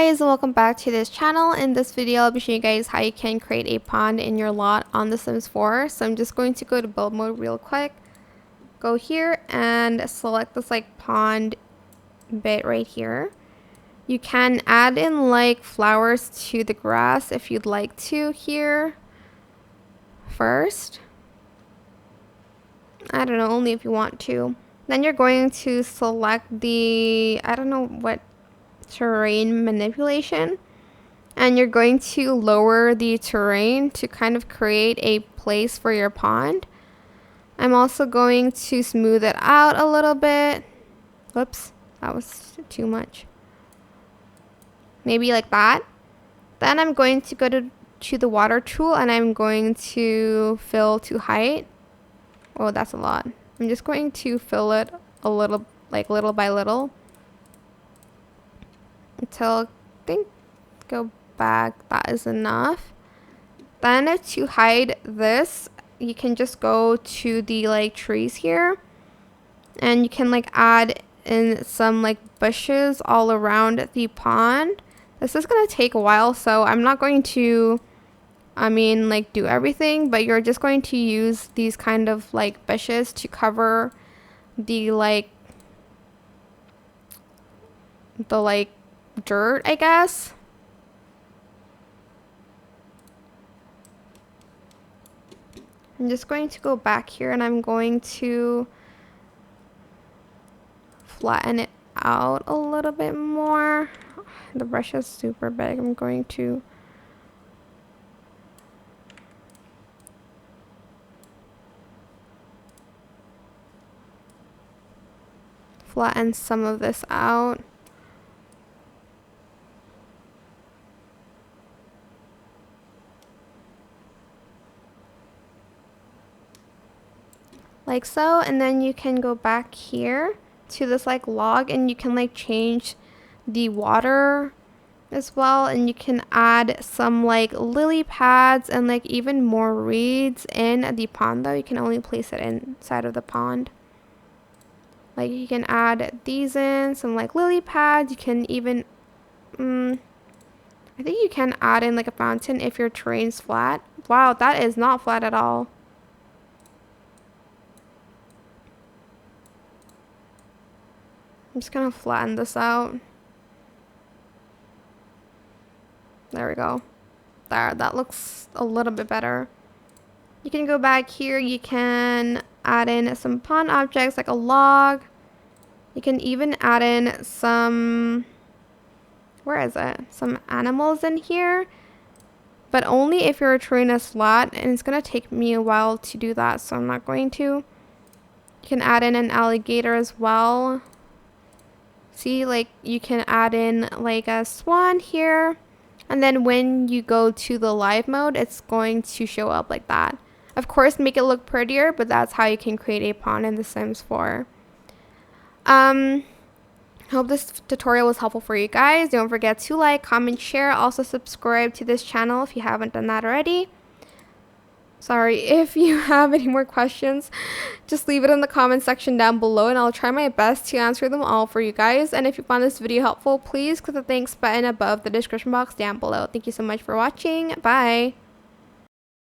guys, and welcome back to this channel. In this video I'll be showing you guys how you can create a pond in your lot on The Sims 4. So I'm just going to go to build mode real quick, go here and select this like pond bit right here. You can add in like flowers to the grass if you'd like to here first. I don't know, only if you want to. Then you're going to select the, I don't know what, terrain manipulation, and you're going to lower the terrain to kind of create a place for your pond. I'm also going to smooth it out a little bit. Whoops, that was too much. Maybe like that. Then I'm going to go to the water tool and I'm going to fill to height. Oh, that's a lot. I'm just going to fill it a little, like little by little, until I think go back. That is enough. Then to hide this, you can just go to the like trees here, and you can like add in some like bushes all around the pond. This is gonna take a while, so I'm not going to like do everything, but you're just going to use these kind of like bushes to cover the like dirt, I guess. I'm just going to go back here and I'm going to flatten it out a little bit more. The brush is super big. I'm going to flatten some of this out. Like so, and then you can go back here to this like log and you can like change the water as well, and you can add some like lily pads and like even more reeds in the pond, though you can only place it inside of the pond. Like you can add these in, some like lily pads. You can even I think you can add in like a fountain if your terrain's flat. Wow, that is not flat at all. I'm just gonna flatten this out. There we go. There, that looks a little bit better. You can go back here. You can add in some pond objects like a log. You can even add in some, where is it? Some animals in here, but only if your terrain is flat, and it's gonna take me a while to do that, so I'm not going to. You can add in an alligator as well. See, like you can add in like a swan here, and then when you go to the live mode, it's going to show up like that. Of course, make it look prettier, but that's how you can create a pond in The Sims 4. Hope this tutorial was helpful for you guys. Don't forget to like, comment, share. Also subscribe to this channel if you haven't done that already. Sorry, if you have any more questions, just leave it in the comment section down below and I'll try my best to answer them all for you guys. And if you found this video helpful, please click the thanks button above the description box down below. Thank you so much for watching. Bye!